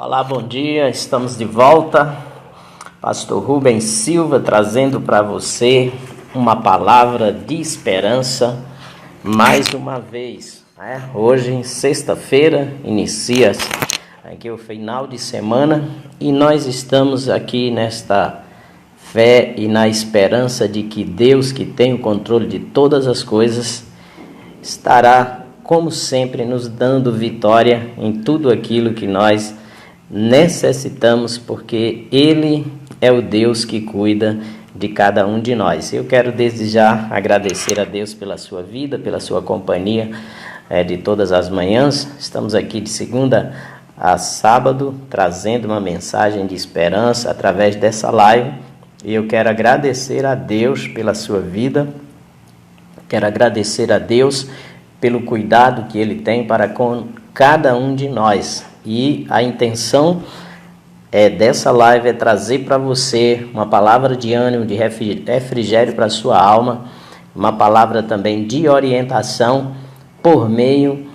Olá, bom dia, estamos de volta. Pastor Rubens Silva trazendo para você uma palavra de esperança mais uma vez. Hoje, sexta-feira, inicia aqui o final de semana e nós estamos aqui nesta fé e na esperança de que Deus, que tem o controle de todas as coisas, estará, como sempre, nos dando vitória em tudo aquilo que nós necessitamos, porque Ele é o Deus que cuida de cada um de nós. Eu quero desde já agradecer a Deus pela sua vida, pela sua companhia de todas as manhãs. Estamos aqui de segunda a sábado trazendo uma mensagem de esperança através dessa live, e eu quero agradecer a Deus pela sua vida. Quero agradecer a Deus pelo cuidado que Ele tem para com cada um de nós. E a intenção dessa live é trazer para você uma palavra de ânimo, de refrigério para a sua alma, uma palavra também de orientação por meio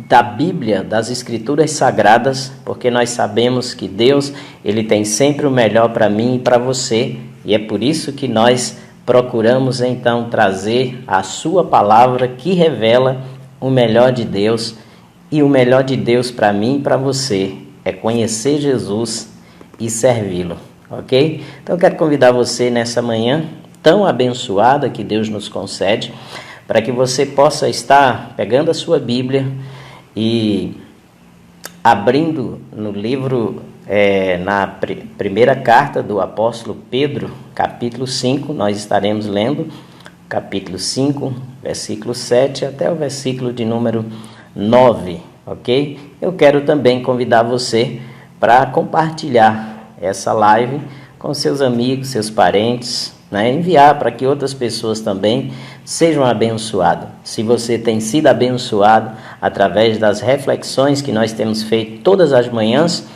da Bíblia, das Escrituras Sagradas, porque nós sabemos que Deus, Ele tem sempre o melhor para mim e para você, e é por isso que nós procuramos então trazer a sua palavra que revela o melhor de Deus. E o melhor de Deus para mim e para você é conhecer Jesus e servi-lo, ok? Então eu quero convidar você nessa manhã tão abençoada que Deus nos concede, para que você possa estar pegando a sua Bíblia e abrindo no livro, na primeira carta do apóstolo Pedro, capítulo 5, nós estaremos lendo capítulo 5, versículo 7 até o versículo de número 9, ok? Eu quero também convidar você para compartilhar essa live com seus amigos, seus parentes, enviar para que outras pessoas também sejam abençoadas. Se você tem sido abençoado através das reflexões que nós temos feito todas as manhãs,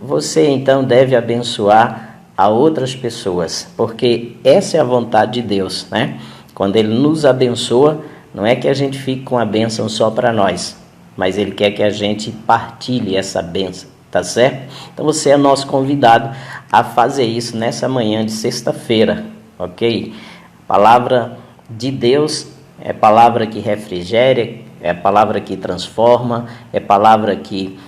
você então deve abençoar a outras pessoas, porque essa é a vontade de Deus, Quando Ele nos abençoa, não é que a gente fique com a bênção só para nós, mas Ele quer que a gente partilhe essa bênção, tá certo? Então você é nosso convidado a fazer isso nessa manhã de sexta-feira, ok? Palavra de Deus é palavra que refrigera, é palavra que transforma, é palavra que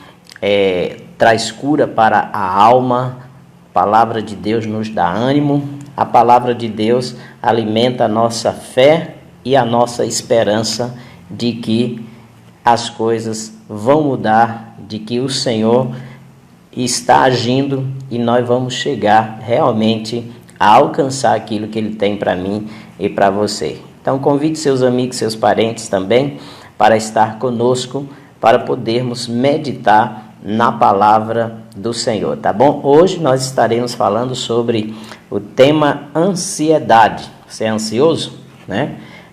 traz cura para a alma. A palavra de Deus nos dá ânimo, a palavra de Deus alimenta a nossa fé e a nossa esperança de que as coisas vão mudar, de que o Senhor está agindo e nós vamos chegar realmente a alcançar aquilo que Ele tem para mim e para você. Então convide seus amigos, seus parentes também para estar conosco, para podermos meditar na palavra do Senhor, tá bom? Hoje nós estaremos falando sobre o tema ansiedade. Você é ansioso,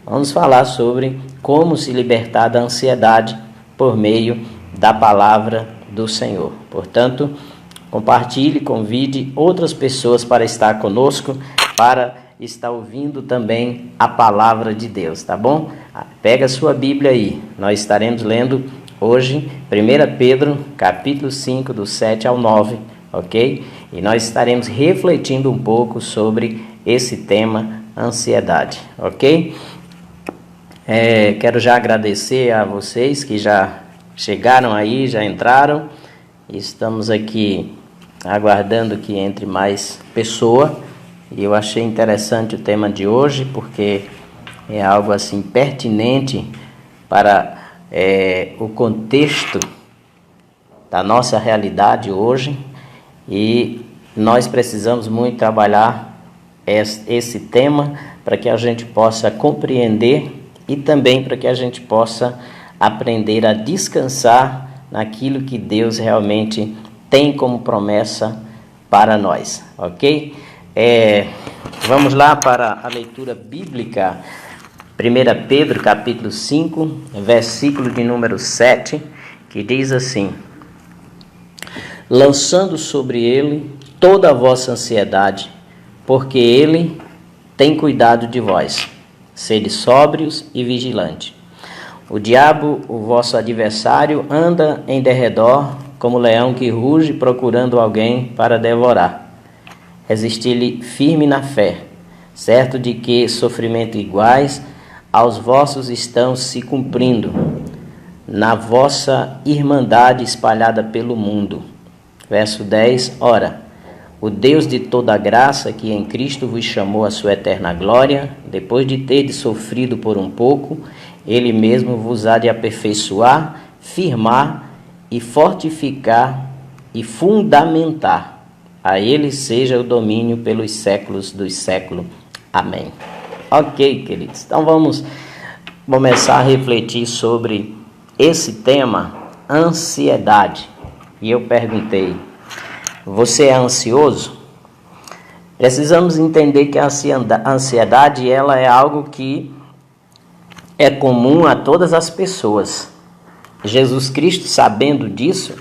Vamos falar sobre como se libertar da ansiedade por meio da palavra do Senhor. Portanto, compartilhe, convide outras pessoas para estar conosco, para estar ouvindo também a palavra de Deus, tá bom? Pega a sua Bíblia aí, nós estaremos lendo hoje 1 Pedro, capítulo 5, do 7 ao 9, ok? E nós estaremos refletindo um pouco sobre esse tema, ansiedade, ok? Quero já agradecer a vocês que já chegaram aí, já entraram. Estamos aqui aguardando que entre mais pessoa. E eu achei interessante o tema de hoje, porque é algo assim pertinente para o contexto da nossa realidade hoje. E nós precisamos muito trabalhar esse tema para que a gente possa compreender e também para que a gente possa aprender a descansar naquilo que Deus realmente tem como promessa para nós, ok? Vamos lá para a leitura bíblica. 1 Pedro capítulo 5, versículo de número 7, que diz assim: lançando sobre Ele toda a vossa ansiedade, porque Ele tem cuidado de vós. Sede sóbrios e vigilantes. O diabo, o vosso adversário, anda em derredor como leão que ruge procurando alguém para devorar. Resisti-lhe firme na fé, certo de que sofrimentos iguais aos vossos estão se cumprindo, na vossa irmandade espalhada pelo mundo. Verso 10, ora, o Deus de toda graça, que em Cristo vos chamou à sua eterna glória, depois de terdes sofrido por um pouco, Ele mesmo vos há de aperfeiçoar, firmar e fortificar e fundamentar. A Ele seja o domínio pelos séculos dos séculos. Amém. Ok, queridos. Então vamos começar a refletir sobre esse tema, ansiedade. E eu perguntei, você é ansioso? Precisamos entender que a ansiedade ela é algo que é comum a todas as pessoas. Jesus Cristo, sabendo disso,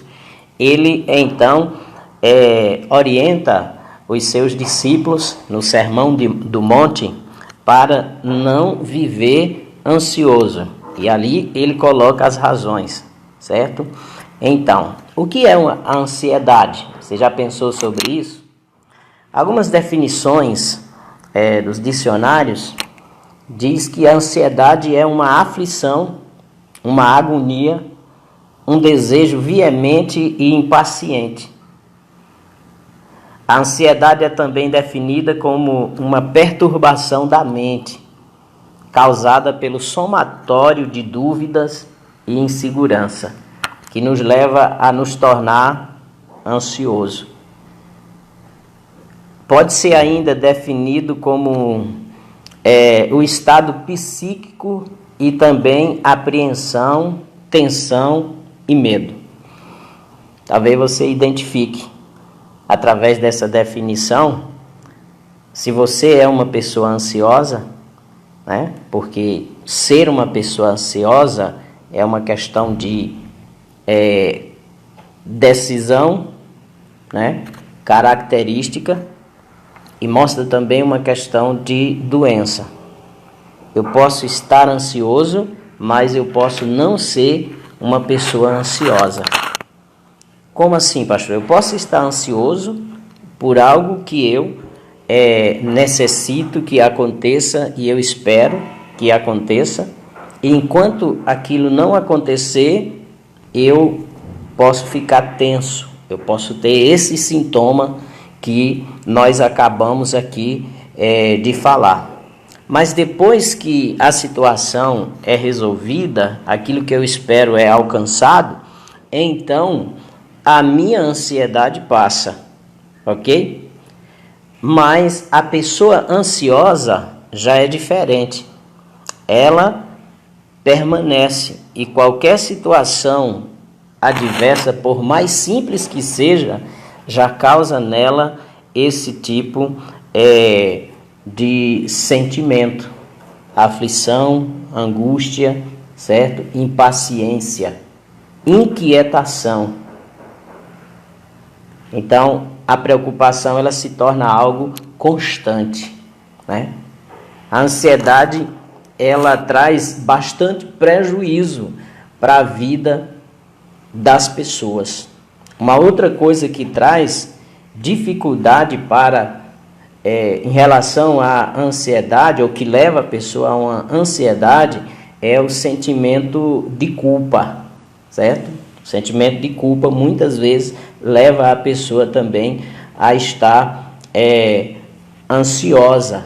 ele então orienta os seus discípulos no Sermão do Monte para não viver ansioso. E ali ele coloca as razões, certo? Então, o que é a ansiedade? Você já pensou sobre isso? Algumas definições dos dicionários diz que a ansiedade é uma aflição, uma agonia, um desejo veemente e impaciente. A ansiedade é também definida como uma perturbação da mente, causada pelo somatório de dúvidas e insegurança, que nos leva a nos tornar ansioso. Pode ser ainda definido como o estado psíquico e também apreensão, tensão e medo. Talvez você identifique, através dessa definição, se você é uma pessoa ansiosa, né? Porque ser uma pessoa ansiosa é uma questão de decisão, né? Característica, e mostra também uma questão de doença. Eu posso estar ansioso, mas eu posso não ser uma pessoa ansiosa. Como assim, pastor? Eu posso estar ansioso por algo que eu necessito que aconteça e eu espero que aconteça. E enquanto aquilo não acontecer, eu posso ficar tenso. Eu posso ter esse sintoma que nós acabamos aqui de falar. Mas depois que a situação é resolvida, aquilo que eu espero é alcançado, então a minha ansiedade passa, ok? Mas a pessoa ansiosa já é diferente. Ela permanece e qualquer situação adversa, por mais simples que seja, já causa nela esse tipo de sentimento, aflição, angústia, certo? Impaciência, inquietação. Então, a preocupação ela se torna algo constante, né? A ansiedade ela traz bastante prejuízo para a vida das pessoas. Uma outra coisa que traz dificuldade em relação à ansiedade, ou que leva a pessoa a uma ansiedade, é o sentimento de culpa, certo? O sentimento de culpa muitas vezes leva a pessoa também a estar ansiosa.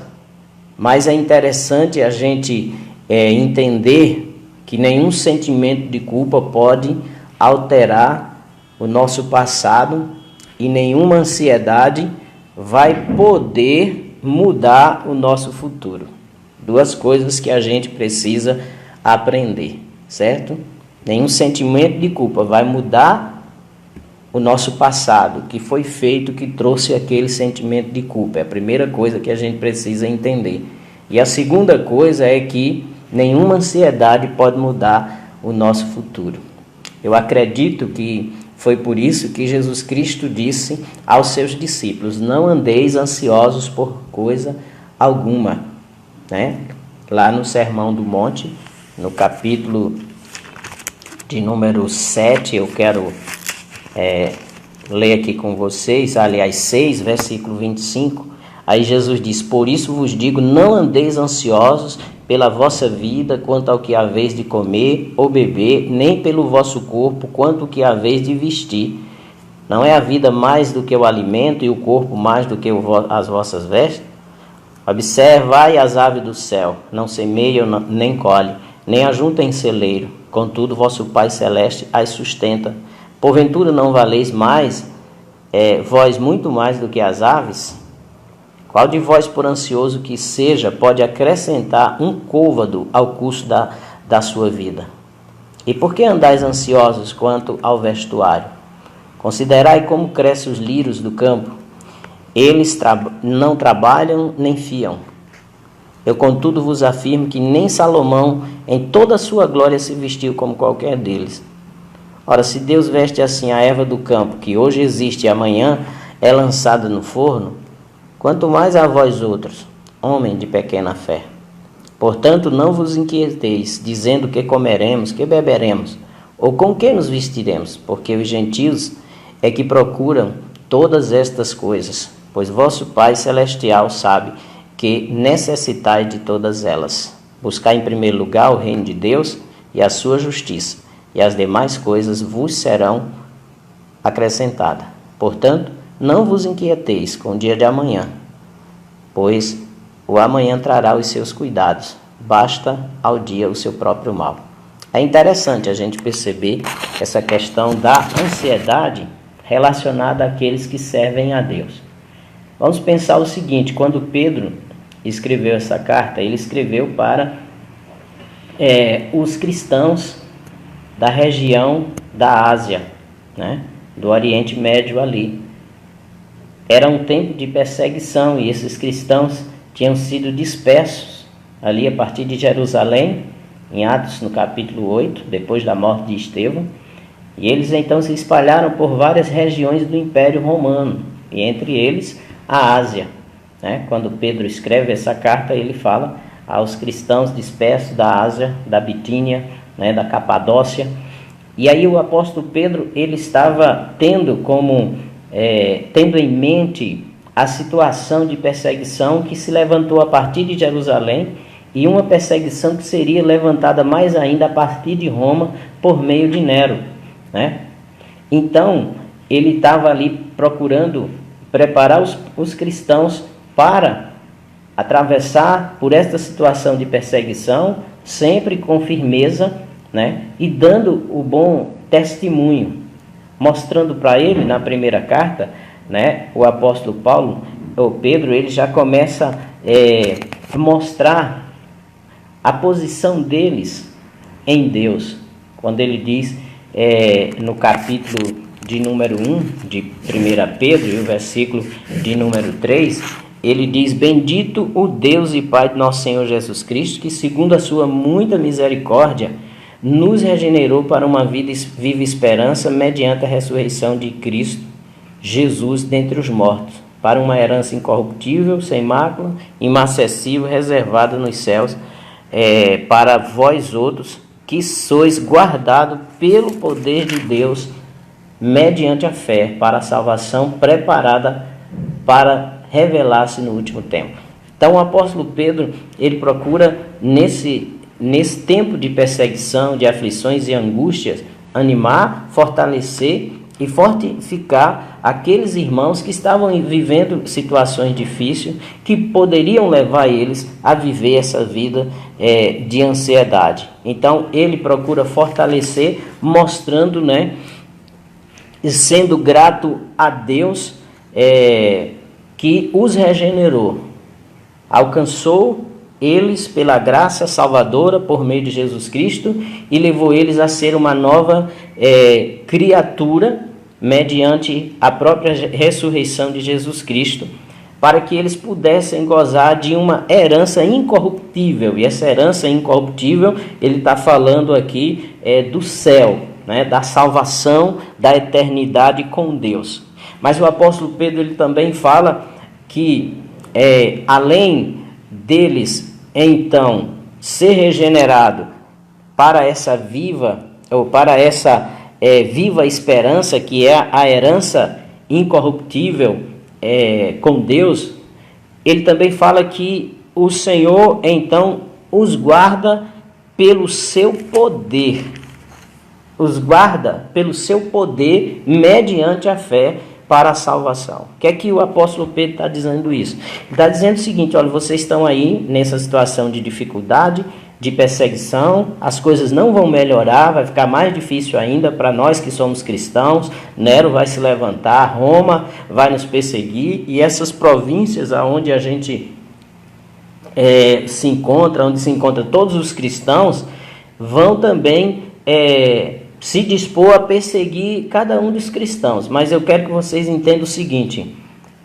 Mas é interessante a gente entender que nenhum sentimento de culpa pode alterar o nosso passado e nenhuma ansiedade vai poder mudar o nosso futuro. Duas coisas que a gente precisa aprender, certo? Nenhum sentimento de culpa vai mudar o nosso passado, que foi feito, que trouxe aquele sentimento de culpa. É a primeira coisa que a gente precisa entender. E a segunda coisa é que nenhuma ansiedade pode mudar o nosso futuro. Eu acredito que foi por isso que Jesus Cristo disse aos seus discípulos: não andeis ansiosos por coisa alguma, né? Lá no Sermão do Monte, no capítulo de número 7, eu quero ler aqui com vocês, aliás, 6, versículo 25. Aí Jesus diz: por isso vos digo, não andeis ansiosos pela vossa vida, quanto ao que haveis de comer ou beber, nem pelo vosso corpo, quanto ao que haveis de vestir. Não é a vida mais do que o alimento, e o corpo mais do que as vossas vestes? Observai as aves do céu, não semeiam, nem colhem, nem ajuntam em celeiro, contudo vosso Pai Celeste as sustenta. Porventura não valeis mais, vós muito mais do que as aves? Qual de vós, por ansioso que seja, pode acrescentar um côvado ao curso da sua vida? E por que andais ansiosos quanto ao vestuário? Considerai como crescem os lírios do campo. Eles não trabalham nem fiam. Eu, contudo, vos afirmo que nem Salomão, em toda a sua glória, se vestiu como qualquer deles. Ora, se Deus veste assim a erva do campo, que hoje existe e amanhã é lançada no forno, quanto mais a vós outros, homem de pequena fé. Portanto, não vos inquieteis, dizendo que comeremos, que beberemos, ou com que nos vestiremos, porque os gentios é que procuram todas estas coisas, pois vosso Pai Celestial sabe que necessitais de todas elas. Buscai em primeiro lugar o reino de Deus e a sua justiça, e as demais coisas vos serão acrescentadas. Portanto, não vos inquieteis com o dia de amanhã, pois o amanhã trará os seus cuidados. Basta ao dia o seu próprio mal. É interessante a gente perceber essa questão da ansiedade relacionada àqueles que servem a Deus. Vamos pensar o seguinte: quando Pedro escreveu essa carta, ele escreveu para os cristãos da região da Ásia, né? Do Oriente Médio ali. Era um tempo de perseguição e esses cristãos tinham sido dispersos ali a partir de Jerusalém, em Atos, no capítulo 8, depois da morte de Estevão. E eles então se espalharam por várias regiões do Império Romano, e entre eles a Ásia, né? Quando Pedro escreve essa carta, ele fala aos cristãos dispersos da Ásia, da Bitínia, né? Da Capadócia. E aí o apóstolo Pedro, ele estava tendo em mente a situação de perseguição que se levantou a partir de Jerusalém, e uma perseguição que seria levantada mais ainda a partir de Roma por meio de Nero, né? Então ele estava ali procurando preparar os cristãos para atravessar por esta situação de perseguição, sempre com firmeza, né? E dando o bom testemunho, mostrando para ele na primeira carta, né? O apóstolo Pedro, ele já começa a mostrar a posição deles em Deus, quando ele diz no capítulo de número 1 de 1 Pedro, e o versículo de número 3, ele diz: bendito o Deus e Pai de nosso Senhor Jesus Cristo, que segundo a sua muita misericórdia nos regenerou para uma viva esperança mediante a ressurreição de Cristo Jesus dentre os mortos, para uma herança incorruptível, sem mácula, inacessível, reservada nos céus, para vós outros, que sois guardados pelo poder de Deus, mediante a fé, para a salvação preparada para revelar-se no último tempo. Então o apóstolo Pedro, ele procura nesse tempo de perseguição, de aflições e angústias, animar, fortalecer e fortificar aqueles irmãos que estavam vivendo situações difíceis, que poderiam levar eles a viver essa vida de ansiedade. Então ele procura fortalecer, mostrando, né, sendo grato a Deus que os regenerou, alcançou eles pela graça salvadora por meio de Jesus Cristo e levou eles a ser uma nova criatura mediante a própria ressurreição de Jesus Cristo, para que eles pudessem gozar de uma herança incorruptível. E essa herança incorruptível, ele está falando aqui do céu, né, da salvação, da eternidade com Deus. Mas o apóstolo Pedro, ele também fala que além deles então ser regenerado para essa viva, ou para essa viva esperança, que é a herança incorruptível com Deus, ele também fala que o Senhor, então, os guarda pelo seu poder. Os guarda pelo seu poder mediante a fé para a salvação. O que é que o apóstolo Pedro está dizendo isso? Ele está dizendo o seguinte: olha, vocês estão aí nessa situação de dificuldade, de perseguição, as coisas não vão melhorar, vai ficar mais difícil ainda para nós que somos cristãos. Nero vai se levantar, Roma vai nos perseguir, e essas províncias aonde a gente se encontra, onde se encontram todos os cristãos, vão também se dispor a perseguir cada um dos cristãos. Mas eu quero que vocês entendam o seguinte: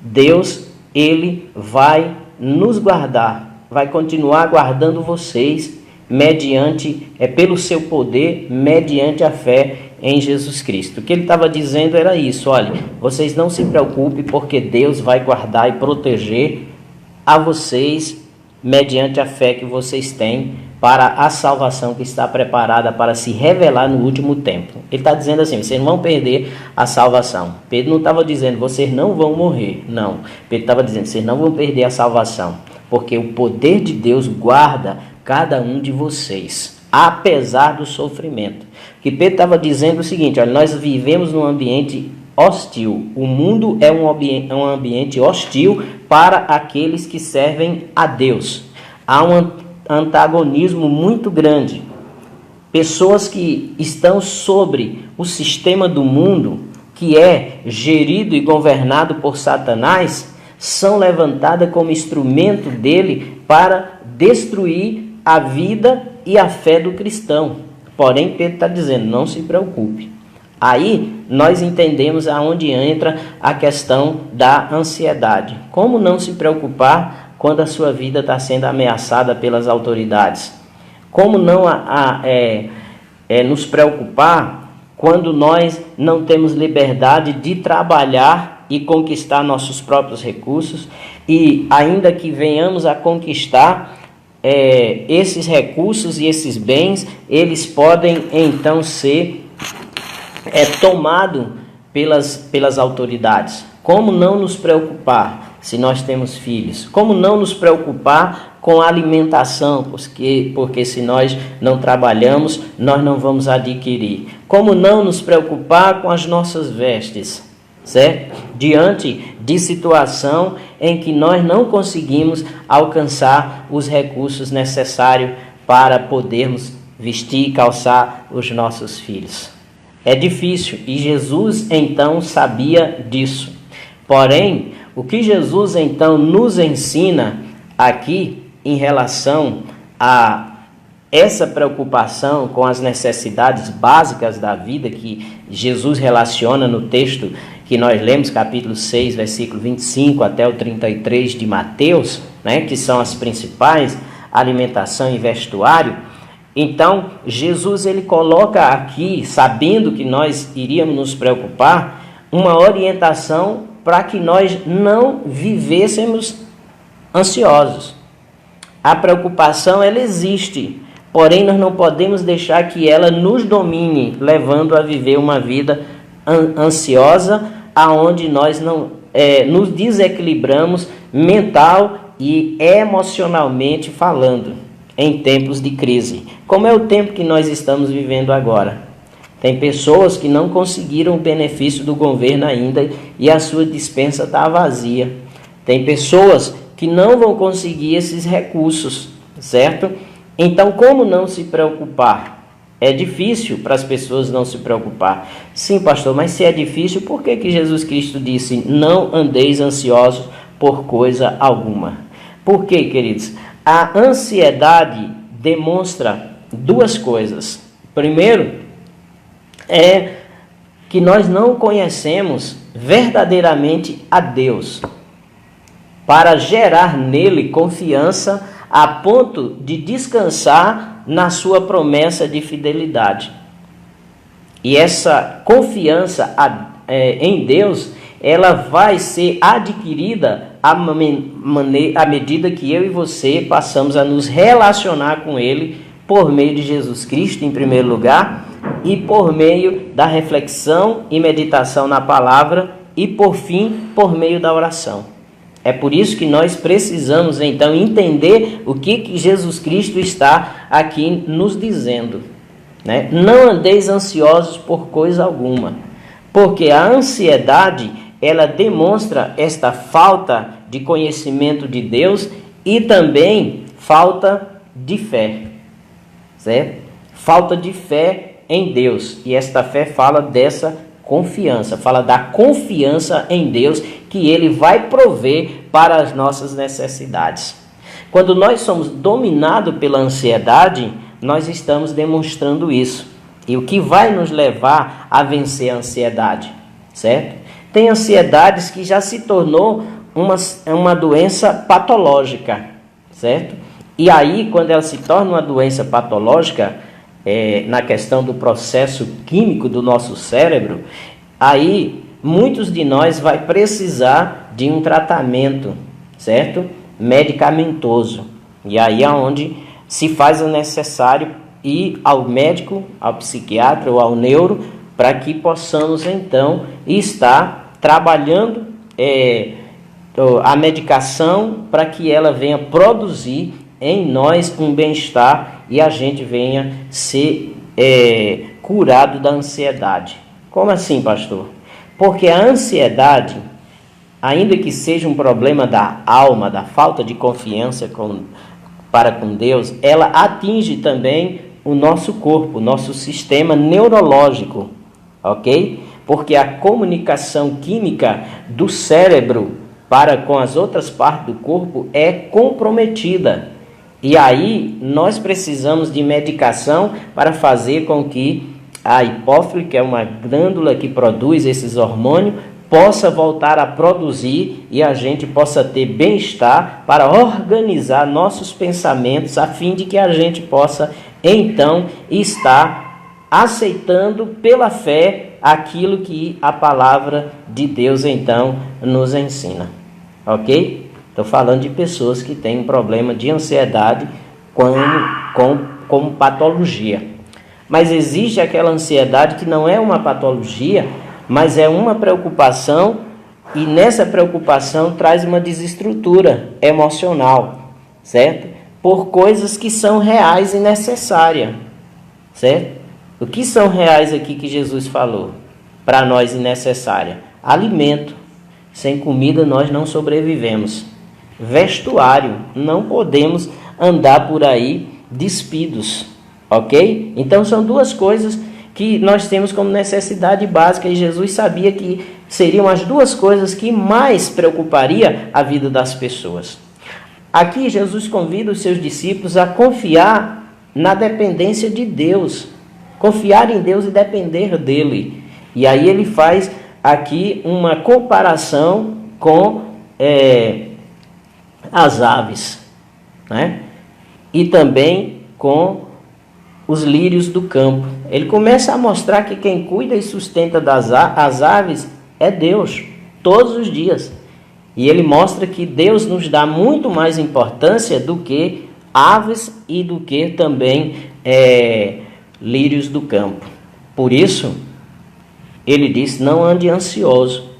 Deus, ele vai nos guardar, vai continuar guardando vocês mediante, pelo seu poder, mediante a fé em Jesus Cristo. O que ele estava dizendo era isso: olha, vocês não se preocupem, porque Deus vai guardar e proteger a vocês mediante a fé que vocês têm para a salvação que está preparada para se revelar no último tempo. Ele está dizendo assim: vocês não vão perder a salvação. Pedro não estava dizendo vocês não vão morrer, não. Pedro estava dizendo vocês não vão perder a salvação, porque o poder de Deus guarda cada um de vocês, apesar do sofrimento. Que Pedro estava dizendo o seguinte: olha, nós vivemos num ambiente hostil. O mundo é um ambiente hostil para aqueles que servem a Deus. Há um antagonismo muito grande. Pessoas que estão sobre o sistema do mundo, que é gerido e governado por Satanás, são levantadas como instrumento dele para destruir a vida e a fé do cristão. Porém, Pedro está dizendo: não se preocupe. Aí nós entendemos aonde entra a questão da ansiedade. Como não se preocupar quando a sua vida está sendo ameaçada pelas autoridades? Como não nos preocupar quando nós não temos liberdade de trabalhar e conquistar nossos próprios recursos, e ainda que venhamos a conquistar esses recursos e esses bens, eles podem então ser tomado pelas autoridades? Como não nos preocupar se nós temos filhos? Como não nos preocupar com a alimentação? Porque se nós não trabalhamos, nós não vamos adquirir. Como não nos preocupar com as nossas vestes, certo? Diante de situação em que nós não conseguimos alcançar os recursos necessários para podermos vestir e calçar os nossos filhos. É difícil, e Jesus então sabia disso. Porém, o que Jesus então nos ensina aqui em relação a essa preocupação com as necessidades básicas da vida, que Jesus relaciona no texto que nós lemos, capítulo 6, versículo 25 até o 33 de Mateus, né, que são as principais: alimentação e vestuário. Então, Jesus ele coloca aqui, sabendo que nós iríamos nos preocupar, uma orientação para que nós não vivêssemos ansiosos. A preocupação, ela existe, porém nós não podemos deixar que ela nos domine, levando a viver uma vida ansiosa, aonde nós não nos desequilibramos mental e emocionalmente falando, em tempos de crise, como é o tempo que nós estamos vivendo agora. Tem pessoas que não conseguiram o benefício do governo ainda e a sua despensa está vazia. Tem pessoas que não vão conseguir esses recursos, certo? Então, como não se preocupar? É difícil para as pessoas não se preocupar. Sim, pastor, mas se é difícil, por que Jesus Cristo disse: não andeis ansiosos por coisa alguma? Por quê, queridos? A ansiedade demonstra duas coisas. Primeiro, é que nós não conhecemos verdadeiramente a Deus, para gerar nele confiança a ponto de descansar na sua promessa de fidelidade. E essa confiança em Deus, ela vai ser adquirida à medida que eu e você passamos a nos relacionar com Ele por meio de Jesus Cristo, em primeiro lugar, e por meio da reflexão e meditação na palavra e, por fim, por meio da oração. É por isso que nós precisamos, então, entender o que Jesus Cristo está aqui nos dizendo, né? Não andeis ansiosos por coisa alguma, porque a ansiedade, ela demonstra esta falta de conhecimento de Deus e também falta de fé, certo? Falta de fé em Deus. E esta fé fala dessa confiança, fala da confiança em Deus, que Ele vai prover para as nossas necessidades. Quando nós somos dominados pela ansiedade, nós estamos demonstrando isso. E o que vai nos levar a vencer a ansiedade, certo? Tem ansiedades que já se tornou uma doença patológica, certo? E aí, quando ela se torna uma doença patológica, na questão do processo químico do nosso cérebro, aí muitos de nós vai precisar de um tratamento, certo? Medicamentoso. E aí é onde se faz o necessário ir ao médico, ao psiquiatra ou ao neuro, para que possamos então estar trabalhando a medicação para que ela venha produzir em nós um bem-estar e a gente venha ser curado da ansiedade. Como assim, pastor? Porque a ansiedade, ainda que seja um problema da alma, da falta de confiança para com Deus, ela atinge também o nosso corpo, o nosso sistema neurológico, ok? Porque a comunicação química do cérebro para com as outras partes do corpo é comprometida. E aí nós precisamos de medicação para fazer com que a hipófise, que é uma glândula que produz esses hormônios, possa voltar a produzir e a gente possa ter bem-estar para organizar nossos pensamentos, a fim de que a gente possa então estar aceitando pela fé aquilo que a palavra de Deus então nos ensina. Ok? Estou falando de pessoas que têm um problema de ansiedade como patologia. Mas existe aquela ansiedade que não é uma patologia, mas é uma preocupação, e nessa preocupação traz uma desestrutura emocional, certo? Por coisas que são reais e necessárias, certo? O que são reais aqui que Jesus falou para nós e necessária? Alimento. Sem comida nós não sobrevivemos. Vestuário, não podemos andar por aí despidos, ok? Então são duas coisas que nós temos como necessidade básica, e Jesus sabia que seriam as duas coisas que mais preocuparia a vida das pessoas. Aqui Jesus convida os seus discípulos a confiar na dependência de Deus, confiar em Deus e depender dele. E aí ele faz aqui uma comparação com as aves, né? E também com os lírios do campo. Ele começa a mostrar que quem cuida e sustenta as aves é Deus, todos os dias. E ele mostra que Deus nos dá muito mais importância do que aves e do que também lírios do campo. Por isso, ele diz: não ande ansioso.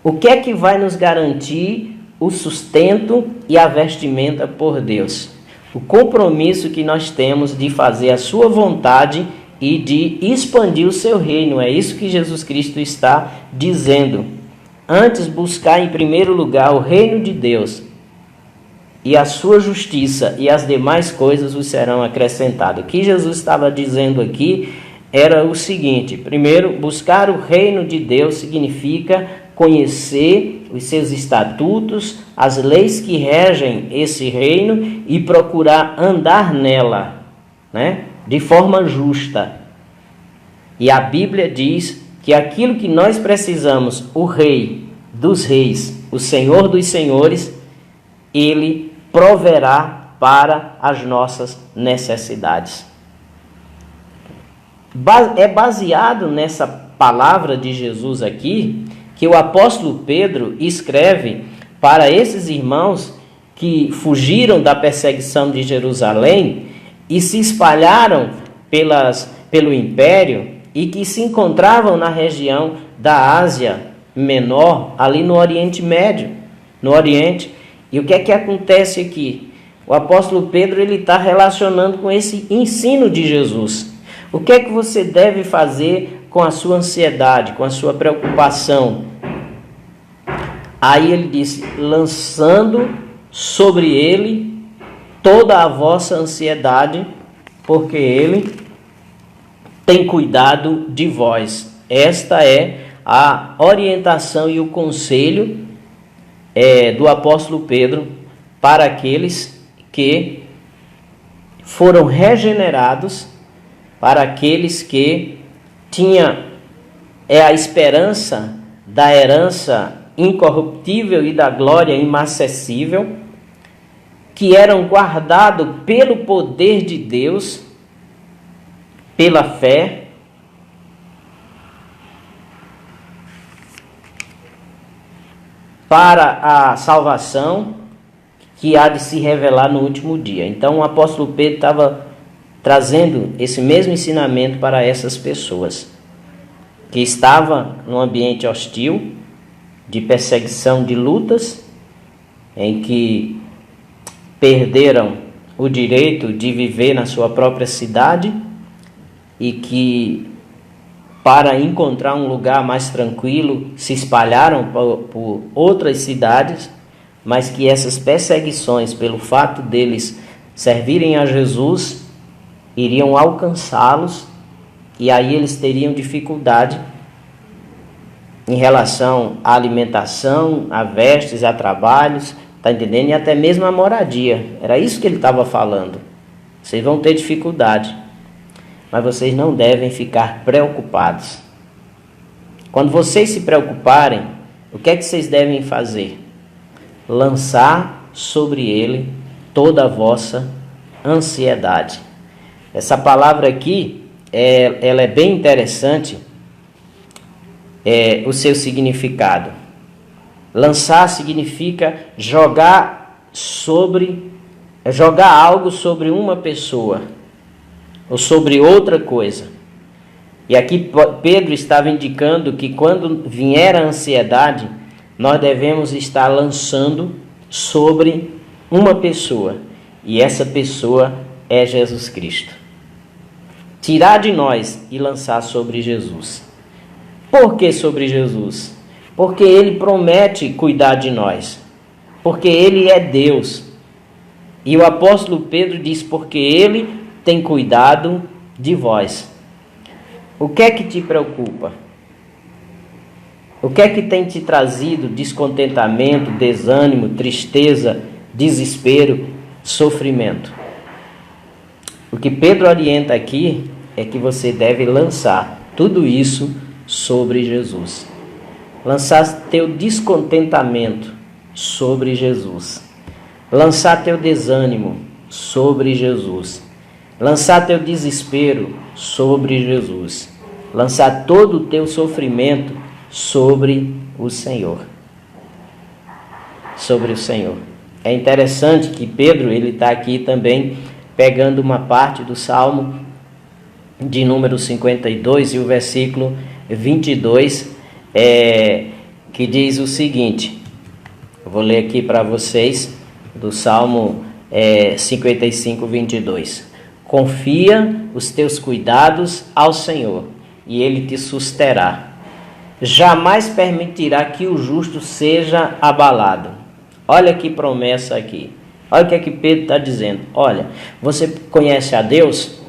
O que é que vai nos garantir o sustento e a vestimenta por Deus? O compromisso que nós temos de fazer a sua vontade e de expandir o seu reino. É isso que Jesus Cristo está dizendo. Antes, buscar em primeiro lugar o reino de Deus e a sua justiça, e as demais coisas vos serão acrescentadas. O que Jesus estava dizendo aqui era o seguinte: primeiro, buscar o reino de Deus significa conhecer os seus estatutos, as leis que regem esse reino e procurar andar nela, né, de forma justa. E a Bíblia diz que aquilo que nós precisamos, o Rei dos Reis, o Senhor dos Senhores, Ele proverá para as nossas necessidades. É baseado nessa palavra de Jesus aqui que o apóstolo Pedro escreve para esses irmãos que fugiram da perseguição de Jerusalém e se espalharam pelas pelo império e que se encontravam na região da Ásia Menor, ali no Oriente Médio, no Oriente. E o que é que acontece aqui? O apóstolo Pedro ele está relacionando com esse ensino de Jesus. O que é que você deve fazer com a sua ansiedade, com a sua preocupação? Aí ele disse, lançando sobre ele toda a vossa ansiedade, porque ele tem cuidado de vós. Esta é a orientação e o conselho do apóstolo Pedro para aqueles que foram regenerados, para aqueles que tinham a esperança da herança incorruptível e da glória inacessível, que eram guardados pelo poder de Deus, pela fé, para a salvação que há de se revelar no último dia. Então o apóstolo Pedro estava trazendo esse mesmo ensinamento para essas pessoas que estavam num ambiente hostil, de perseguição, de lutas, em que perderam o direito de viver na sua própria cidade e que, para encontrar um lugar mais tranquilo, se espalharam por outras cidades, mas que essas perseguições, pelo fato deles servirem a Jesus, iriam alcançá-los, e aí eles teriam dificuldade em relação à alimentação, a vestes, a trabalhos, tá entendendo? E até mesmo a moradia. Era isso que ele estava falando. Vocês vão ter dificuldade, mas vocês não devem ficar preocupados. Quando vocês se preocuparem, o que é que vocês devem fazer? Lançar sobre ele toda a vossa ansiedade. Essa palavra aqui, ela é bem interessante, o seu significado. Lançar significa jogar algo sobre uma pessoa ou sobre outra coisa. E aqui Pedro estava indicando que quando vier a ansiedade, nós devemos estar lançando sobre uma pessoa, e essa pessoa é Jesus Cristo. Tirar de nós e lançar sobre Jesus. Por que sobre Jesus? Porque ele promete cuidar de nós, porque ele é Deus. E o apóstolo Pedro diz, porque ele tem cuidado de vós. O que é que te preocupa? O que é que tem te trazido descontentamento, desânimo, tristeza, desespero, sofrimento? O que Pedro orienta aqui é que você deve lançar tudo isso sobre Jesus. Lançar teu descontentamento sobre Jesus. Lançar teu desânimo sobre Jesus. Lançar teu desespero sobre Jesus. Lançar todo o teu sofrimento sobre o Senhor. Sobre o Senhor. É interessante que Pedro, ele está aqui também pegando uma parte do Salmo de número 52 e o versículo 22, que diz o seguinte. Eu vou ler aqui para vocês do Salmo 55, 22. Confia os teus cuidados ao Senhor, e Ele te susterá. Jamais permitirá que o justo seja abalado. Olha que promessa aqui. Olha o que é que Pedro está dizendo. Olha, você conhece a Deus?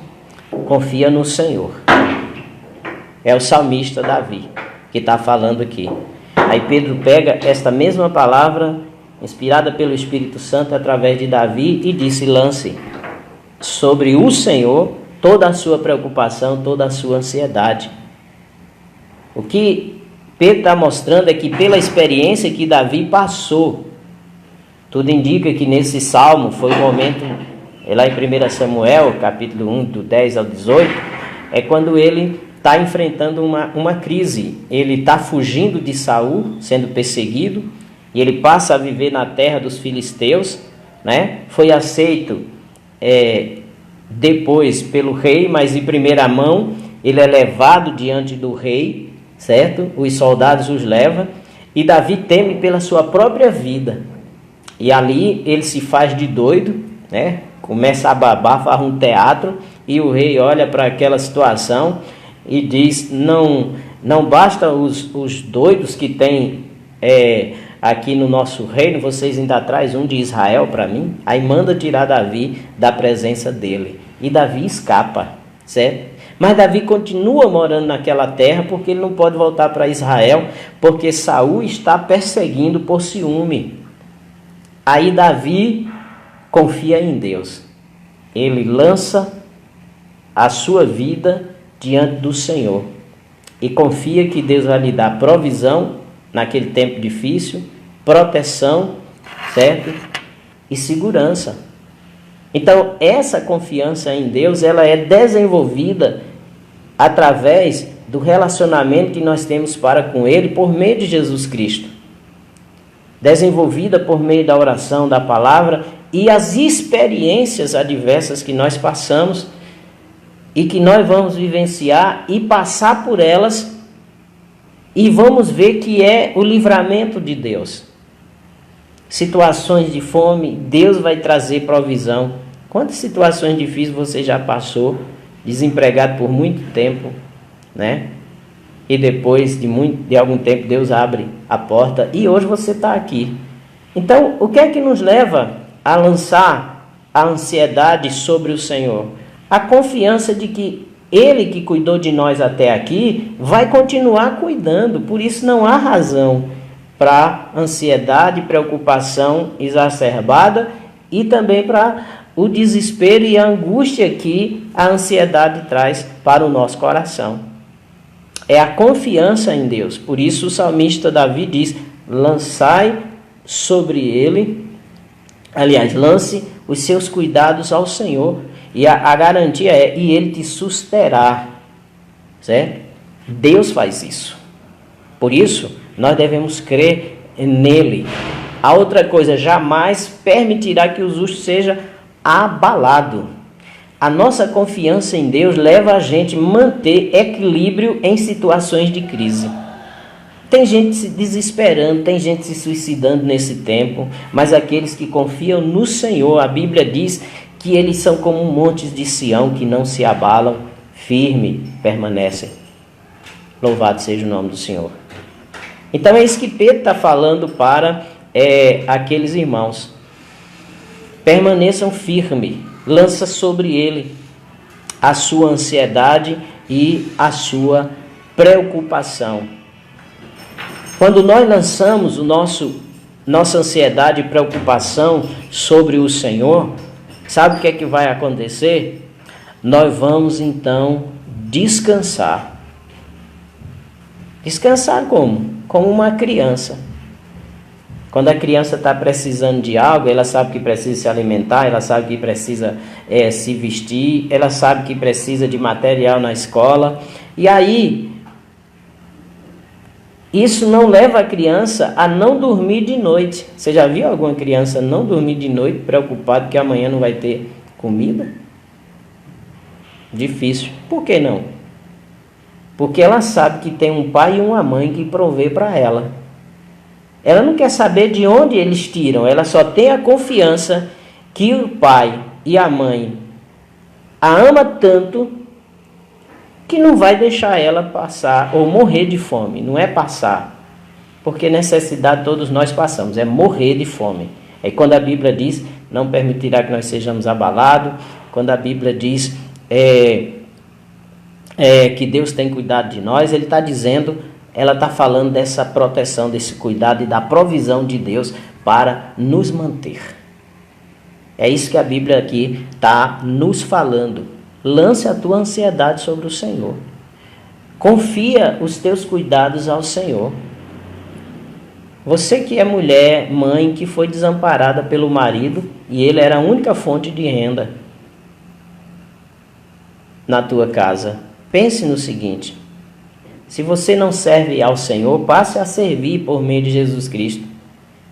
Confia no Senhor. É o salmista Davi que está falando aqui. Aí Pedro pega esta mesma palavra, inspirada pelo Espírito Santo através de Davi, e disse: lance sobre o Senhor toda a sua preocupação, toda a sua ansiedade. O que Pedro está mostrando é que pela experiência que Davi passou, tudo indica que nesse salmo foi o momento, lá em 1 Samuel, capítulo 1, do 10 ao 18, é quando ele está enfrentando uma crise. Ele está fugindo de Saul, sendo perseguido, e ele passa a viver na terra dos filisteus, né? Foi aceito depois pelo rei, mas em primeira mão ele é levado diante do rei, certo? Os soldados os levam e Davi teme pela sua própria vida. E ali ele se faz de doido, né? Começa a babar, faz um teatro e o rei olha para aquela situação e diz: não basta os doidos que tem aqui no nosso reino, vocês ainda traz um de Israel para mim? Aí manda tirar Davi da presença dele. E Davi escapa, certo? Mas Davi continua morando naquela terra porque ele não pode voltar para Israel, porque Saul está perseguindo por ciúme. Aí Davi confia em Deus. Ele lança a sua vida diante do Senhor e confia que Deus vai lhe dar provisão naquele tempo difícil, proteção, certo? E segurança. Então, essa confiança em Deus, ela é desenvolvida através do relacionamento que nós temos para com Ele por meio de Jesus Cristo. Desenvolvida por meio da oração, da palavra e as experiências adversas que nós passamos e que nós vamos vivenciar e passar por elas e vamos ver que é o livramento de Deus. Situações de fome, Deus vai trazer provisão. Quantas situações difíceis você já passou, desempregado por muito tempo, né? E depois de algum tempo Deus abre a porta e hoje você está aqui. Então, o que é que nos leva a lançar a ansiedade sobre o Senhor? A confiança de que Ele que cuidou de nós até aqui vai continuar cuidando. Por isso não há razão para ansiedade, preocupação exacerbada e também para o desespero e a angústia que a ansiedade traz para o nosso coração. É a confiança em Deus. Por isso o salmista Davi diz: lançai sobre ele, aliás, lance os seus cuidados ao Senhor. E a garantia é: e ele te susterá. Certo? Deus faz isso. Por isso, nós devemos crer nele. A outra coisa, jamais permitirá que o justo seja abalado. A nossa confiança em Deus leva a gente a manter equilíbrio em situações de crise. Tem gente se desesperando, tem gente se suicidando nesse tempo, mas aqueles que confiam no Senhor, a Bíblia diz que eles são como montes de Sião que não se abalam, firme permanecem. Louvado seja o nome do Senhor. Então é isso que Pedro está falando para aqueles irmãos. Permaneçam firmes, lança sobre ele a sua ansiedade e a sua preocupação. Quando nós lançamos nossa ansiedade e preocupação sobre o Senhor, sabe o que é que vai acontecer? Nós vamos então descansar. Descansar como? Como uma criança. Quando a criança está precisando de algo, ela sabe que precisa se alimentar, ela sabe que precisa se vestir, ela sabe que precisa de material na escola. E aí, isso não leva a criança a não dormir de noite. Você já viu alguma criança não dormir de noite, preocupado que amanhã não vai ter comida? Difícil. Por que não? Porque ela sabe que tem um pai e uma mãe que provê para ela. Ela não quer saber de onde eles tiram, ela só tem a confiança que o pai e a mãe a ama tanto que não vai deixar ela passar ou morrer de fome. Não é passar, porque necessidade todos nós passamos, é morrer de fome. É quando a Bíblia diz: não permitirá que nós sejamos abalados. Quando a Bíblia diz que Deus tem cuidado de nós, Ele está dizendo, ela está falando dessa proteção, desse cuidado e da provisão de Deus para nos manter. É isso que a Bíblia aqui está nos falando. Lance a tua ansiedade sobre o Senhor. Confia os teus cuidados ao Senhor. Você que é mulher, mãe, que foi desamparada pelo marido e ele era a única fonte de renda na tua casa. Pense no seguinte: se você não serve ao Senhor, passe a servir por meio de Jesus Cristo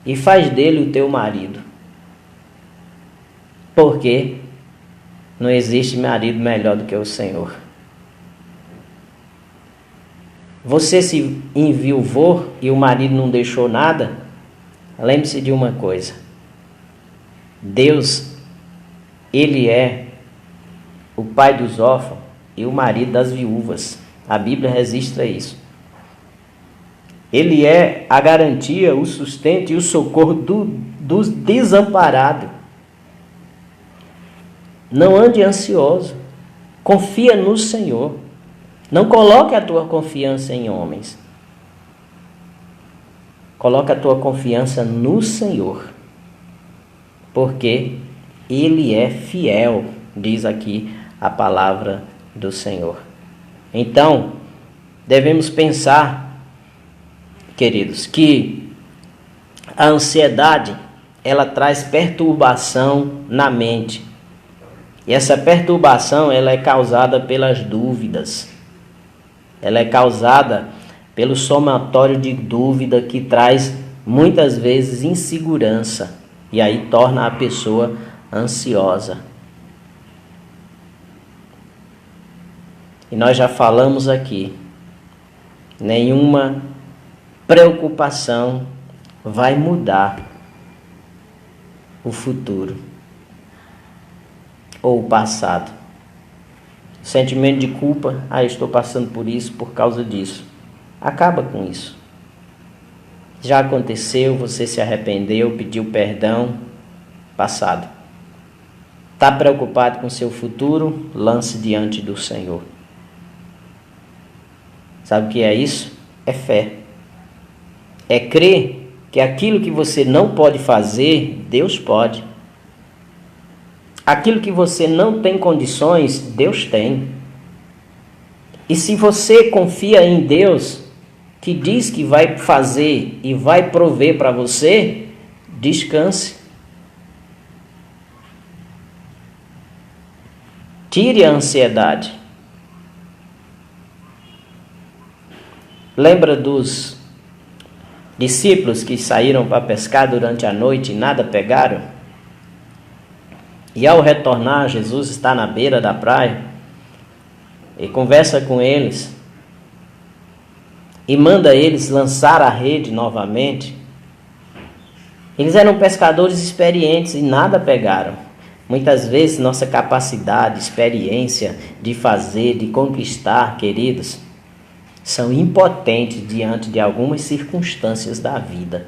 e faz dele o teu marido. Por quê? Não existe marido melhor do que o Senhor. Você se enviuvou e o marido não deixou nada? Lembre-se de uma coisa. Deus, Ele é o pai dos órfãos e o marido das viúvas. A Bíblia registra isso. Ele é a garantia, o sustento e o socorro dos desamparados. Não ande ansioso. Confia no Senhor. Não coloque a tua confiança em homens. Coloque a tua confiança no Senhor. Porque Ele é fiel, diz aqui a palavra do Senhor. Então, devemos pensar, queridos, que a ansiedade, ela traz perturbação na mente. E essa perturbação, ela é causada pelas dúvidas. Ela é causada pelo somatório de dúvida que traz muitas vezes insegurança. E aí torna a pessoa ansiosa. E nós já falamos aqui, nenhuma preocupação vai mudar o futuro ou o passado. Sentimento de culpa, estou passando por isso por causa disso. Acaba com isso. Já aconteceu, você se arrependeu, pediu perdão, passado. Está preocupado com seu futuro? Lance diante do Senhor. Sabe o que é isso? É fé. É crer que aquilo que você não pode fazer, Deus pode. Aquilo que você não tem condições, Deus tem. E se você confia em Deus, que diz que vai fazer e vai prover para você, descanse. Tire a ansiedade. Lembra dos discípulos que saíram para pescar durante a noite e nada pegaram? E ao retornar, Jesus está na beira da praia e conversa com eles e manda eles lançar a rede novamente. Eles eram pescadores experientes e nada pegaram. Muitas vezes nossa capacidade, experiência de fazer, de conquistar, queridos, são impotentes diante de algumas circunstâncias da vida.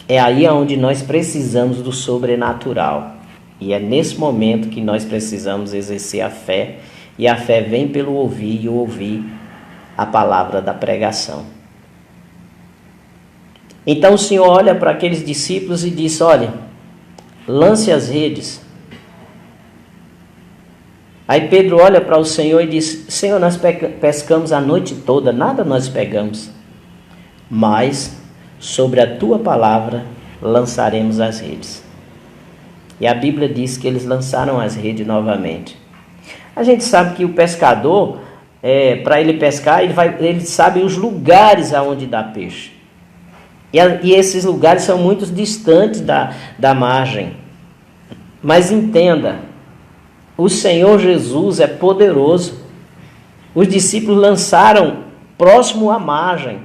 É aí onde nós precisamos do sobrenatural. E é nesse momento que nós precisamos exercer a fé. E a fé vem pelo ouvir e ouvir a palavra da pregação. Então o Senhor olha para aqueles discípulos e diz: olha, lance as redes. Aí Pedro olha para o Senhor e diz: Senhor, nós pescamos a noite toda, nada nós pegamos. Mas sobre a tua palavra lançaremos as redes. E a Bíblia diz que eles lançaram as redes novamente. A gente sabe que o pescador, para ele pescar, ele sabe os lugares aonde dá peixe. E esses lugares são muito distantes da margem. Mas entenda, o Senhor Jesus é poderoso. Os discípulos lançaram próximo à margem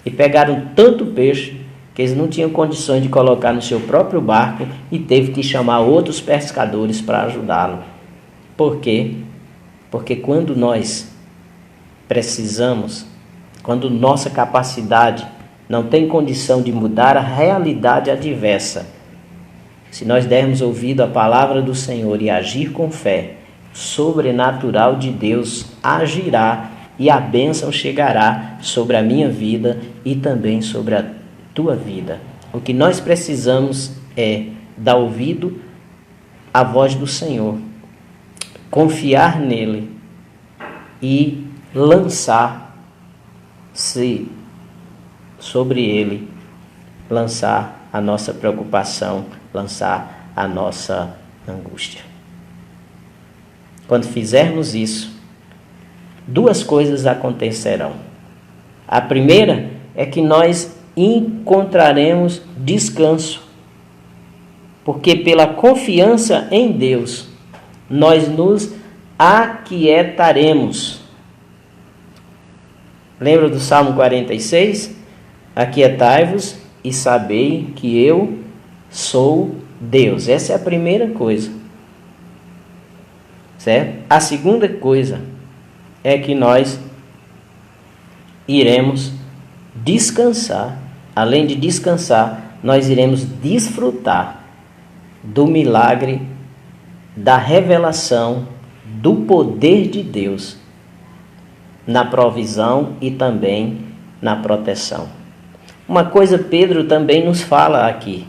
e pegaram tanto peixe que eles não tinham condições de colocar no seu próprio barco e teve que chamar outros pescadores para ajudá-lo. Por quê? Porque quando nós precisamos, quando nossa capacidade não tem condição de mudar a realidade adversa, se nós dermos ouvido à palavra do Senhor e agir com fé, o sobrenatural de Deus agirá e a bênção chegará sobre a minha vida e também sobre a tua vida. O que nós precisamos é dar ouvido à voz do Senhor, confiar nele e lançar-se sobre ele, lançar a nossa preocupação, lançar a nossa angústia. Quando fizermos isso, duas coisas acontecerão. A primeira é que nós encontraremos descanso, porque pela confiança em Deus nós nos aquietaremos. Lembra do Salmo 46? Aquietai-vos e sabei que eu sou Deus. Essa é a primeira coisa. Certo? A segunda coisa é que nós iremos descansar. Além de descansar, nós iremos desfrutar do milagre, da revelação, do poder de Deus na provisão e também na proteção. Uma coisa Pedro também nos fala aqui.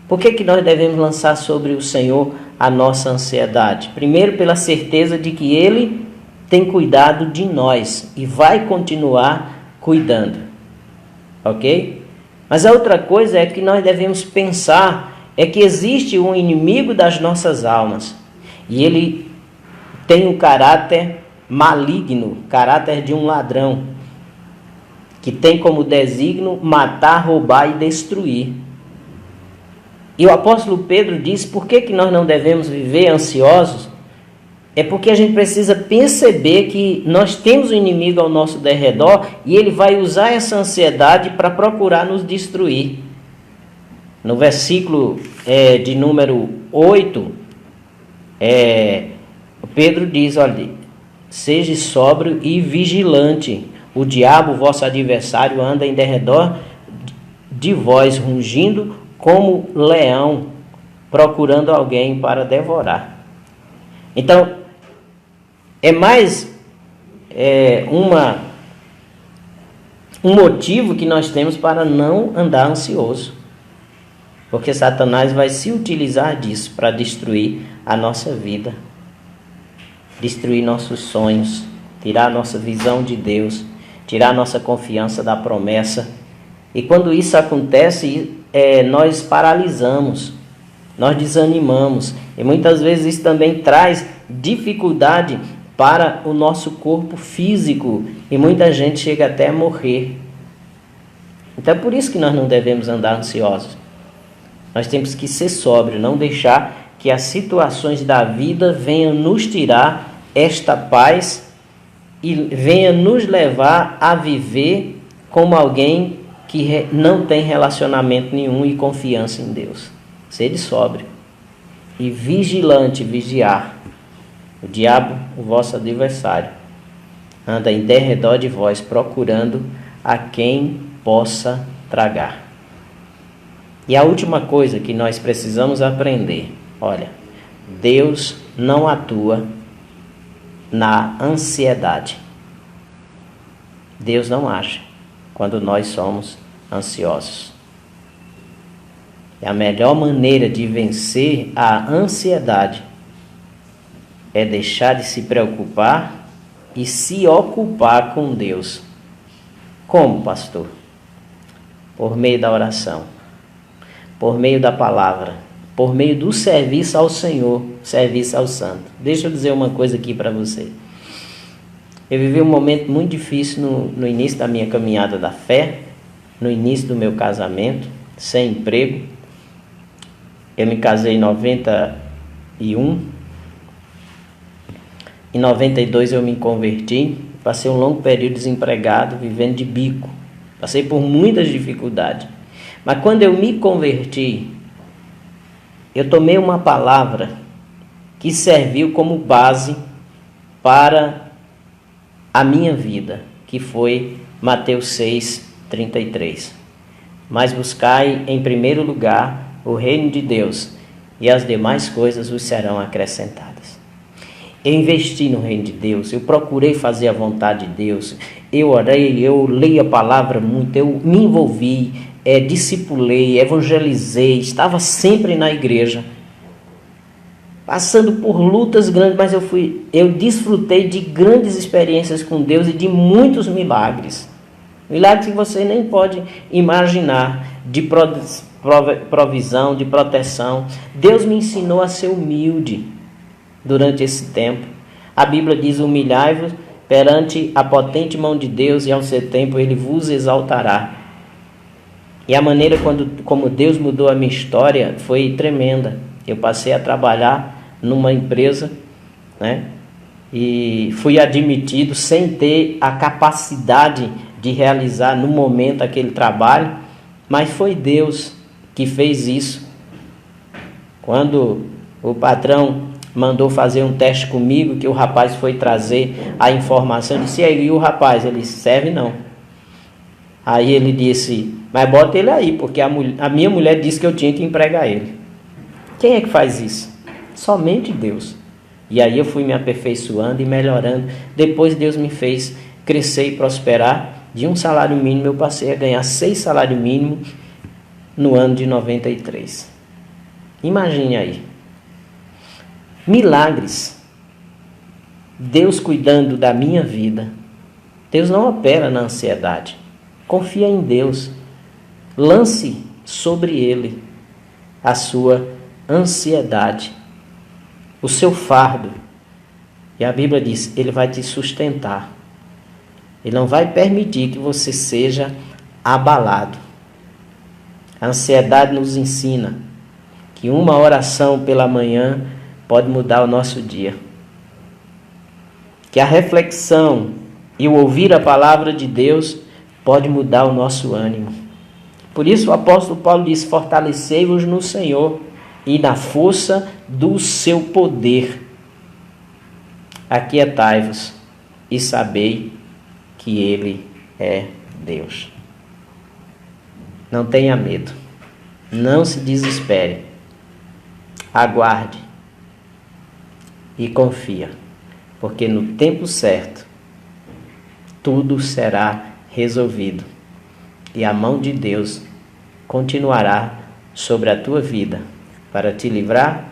Por que nós devemos lançar sobre o Senhor a nossa ansiedade? Primeiro, pela certeza de que Ele tem cuidado de nós e vai continuar cuidando. Ok? Mas a outra coisa é que nós devemos pensar é que existe um inimigo das nossas almas. E ele tem um caráter maligno, caráter de um ladrão, que tem como desígnio matar, roubar e destruir. E o apóstolo Pedro diz, por que nós não devemos viver ansiosos? É porque a gente precisa perceber que nós temos um inimigo ao nosso derredor e ele vai usar essa ansiedade para procurar nos destruir. No versículo de número 8, Pedro diz, olha, seja sóbrio e vigilante. O diabo, vosso adversário, anda em derredor de vós, rugindo como leão, procurando alguém para devorar. Então, é mais um motivo que nós temos para não andar ansioso. Porque Satanás vai se utilizar disso para destruir a nossa vida, destruir nossos sonhos, tirar a nossa visão de Deus, tirar a nossa confiança da promessa. E quando isso acontece, nós paralisamos, nós desanimamos. E muitas vezes isso também traz dificuldade para o nosso corpo físico. E muita gente chega até a morrer. Então é por isso que nós não devemos andar ansiosos. Nós temos que ser sóbrios, não deixar que as situações da vida venham nos tirar esta paz e venham nos levar a viver como alguém que não tem relacionamento nenhum e confiança em Deus. Ser sóbrio e vigilante, vigiar. O diabo, o vosso adversário, anda em derredor de vós, procurando a quem possa tragar. E a última coisa que nós precisamos aprender, olha, Deus não atua na ansiedade. Deus não age quando nós somos ansiosos. E a melhor maneira de vencer a ansiedade é deixar de se preocupar e se ocupar com Deus. Como, pastor? Por meio da oração, por meio da palavra, por meio do serviço ao Senhor, serviço ao Santo. Deixa eu dizer uma coisa aqui para você. Eu vivi um momento muito difícil no início da minha caminhada da fé, no início do meu casamento, sem emprego. Eu me casei em 91. Em 92 eu me converti. Passei um longo período desempregado, vivendo de bico. Passei por muitas dificuldades. Mas quando eu me converti, eu tomei uma palavra que serviu como base para a minha vida, que foi Mateus 6:33. Mas buscai em primeiro lugar o reino de Deus, e as demais coisas vos serão acrescentadas. Eu investi no reino de Deus, eu procurei fazer a vontade de Deus, eu orei, eu li a palavra muito, eu me envolvi, discipulei, evangelizei, estava sempre na igreja, passando por lutas grandes, mas eu desfrutei de grandes experiências com Deus e de muitos milagres. Milagres que você nem pode imaginar, de provisão, de proteção. Deus me ensinou a ser humilde durante esse tempo. A Bíblia diz, humilhai-vos perante a potente mão de Deus e ao seu tempo Ele vos exaltará. E a maneira como Deus mudou a minha história foi tremenda. Eu passei a trabalhar numa empresa, né? E fui admitido sem ter a capacidade de realizar no momento aquele trabalho, mas foi Deus que fez isso. Quando o patrão mandou fazer um teste comigo, que o rapaz foi trazer a informação, eu disse: e aí, o rapaz? Ele disse: serve não. Aí ele disse: mas bota ele aí, porque a minha mulher disse que eu tinha que empregar ele. Quem é que faz isso? Somente Deus. E aí eu fui me aperfeiçoando e melhorando. Depois Deus me fez crescer e prosperar. De um salário mínimo eu passei a ganhar 6 salários mínimos no ano de 93. Imagine aí. Milagres. Deus cuidando da minha vida. Deus não opera na ansiedade. Confia em Deus. Lance sobre Ele a sua ansiedade, o seu fardo. E a Bíblia diz: Ele vai te sustentar. Ele não vai permitir que você seja abalado. A ansiedade nos ensina que uma oração pela manhã pode mudar o nosso dia. Que a reflexão e o ouvir a palavra de Deus pode mudar o nosso ânimo. Por isso o apóstolo Paulo diz: fortalecei-vos no Senhor e na força do seu poder. Aquietai-vos e sabei que Ele é Deus. Não tenha medo. Não se desespere. Aguarde e confia, porque no tempo certo tudo será resolvido e a mão de Deus continuará sobre a tua vida para te livrar,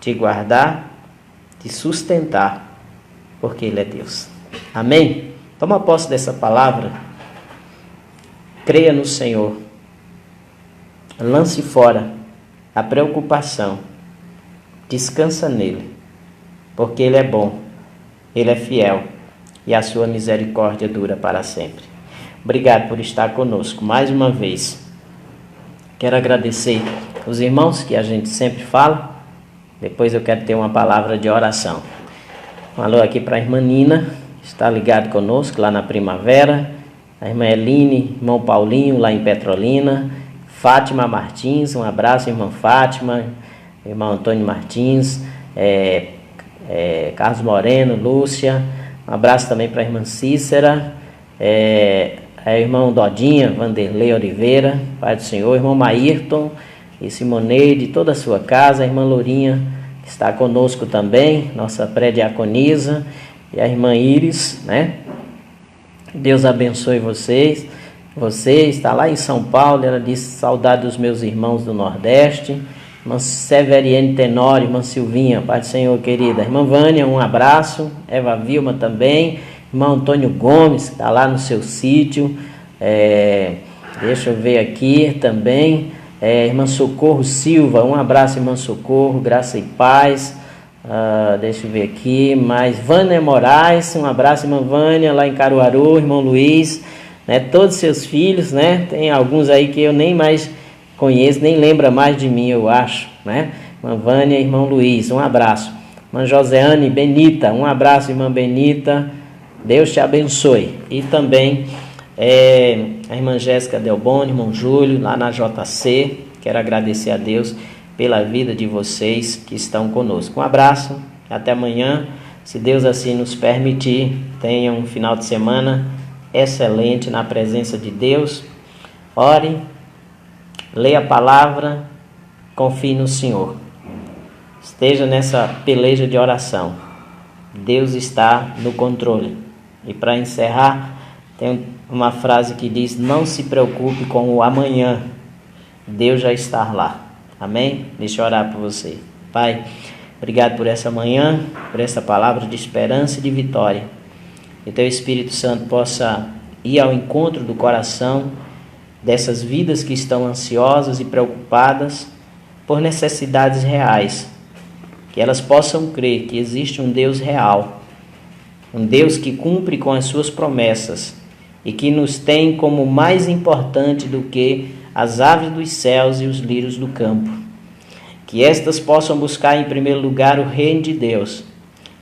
te guardar, te sustentar, porque Ele é Deus. Amém? Toma posse dessa palavra. Creia no Senhor. Lance fora a preocupação. Descansa nele, porque Ele é bom, Ele é fiel e a sua misericórdia dura para sempre. Obrigado por estar conosco mais uma vez. Quero agradecer os irmãos que a gente sempre fala. Depois eu quero ter uma palavra de oração. Um alô aqui para a irmã Nina, que está ligado conosco lá na Primavera. A irmã Eline, irmão Paulinho lá em Petrolina. Fátima Martins, um abraço, irmã Fátima. Irmão Antônio Martins, Carlos Moreno, Lúcia. Um abraço também para a irmã Cícera. Irmão Dodinha, Vanderlei Oliveira, Pai do Senhor, irmão Maírton e Simoneide, toda a sua casa, a irmã Lourinha, que está conosco também, nossa pré-diaconisa, e a irmã Iris, né? Deus abençoe vocês. Você está lá em São Paulo, ela disse: saudade dos meus irmãos do Nordeste. Irmã Severiane Tenório, irmã Silvinha, Pai do Senhor, querida. Irmã Vânia, um abraço. Eva Vilma também. Irmão Antônio Gomes, que está lá no seu sítio. Deixa eu ver aqui também. Irmã Socorro Silva, um abraço, irmã Socorro, graça e paz. Deixa eu ver aqui. Mais Vânia Moraes, um abraço, irmã Vânia, lá em Caruaru. Irmão Luiz, né? Todos seus filhos, né? Tem alguns aí que eu nem mais conheço, nem lembra mais de mim, eu acho, né? Irmã Vânia e irmão Luiz, um abraço. Irmã Joseane Benita, um abraço, irmã Benita. Deus te abençoe. E também a irmã Jéssica Delboni, irmão Júlio, lá na JC. Quero agradecer a Deus pela vida de vocês que estão conosco. Um abraço, até amanhã. Se Deus assim nos permitir, tenha um final de semana excelente na presença de Deus. Ore, leia a palavra, confie no Senhor. Esteja nessa peleja de oração. Deus está no controle. E para encerrar, tem uma frase que diz: não se preocupe com o amanhã, Deus já está lá. Amém? Deixa eu orar por você. Pai, obrigado por essa manhã, por essa palavra de esperança e de vitória. Que teu Espírito Santo possa ir ao encontro do coração dessas vidas que estão ansiosas e preocupadas por necessidades reais. Que elas possam crer que existe um Deus real, um Deus que cumpre com as suas promessas e que nos tem como mais importante do que as aves dos céus e os lírios do campo. que estas possam buscar em primeiro lugar o reino de Deus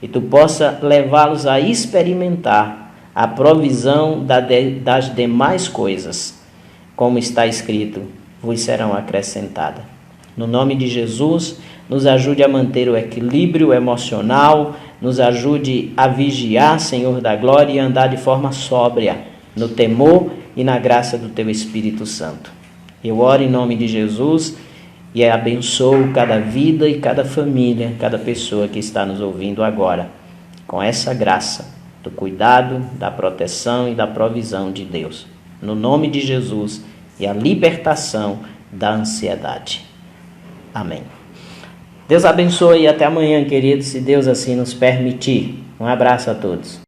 e tu possa levá-los a experimentar a provisão das demais coisas, como está escrito, vos serão acrescentadas. No nome de Jesus, nos ajude a manter o equilíbrio emocional, nos ajude a vigiar, Senhor da glória, e andar de forma sóbria, no temor e na graça do Teu Espírito Santo. Eu oro em nome de Jesus e abençoo cada vida e cada família, cada pessoa que está nos ouvindo agora, com essa graça do cuidado, da proteção e da provisão de Deus. No nome de Jesus e a libertação da ansiedade. Amém. Deus abençoe e até amanhã, queridos, se Deus assim nos permitir. Um abraço a todos.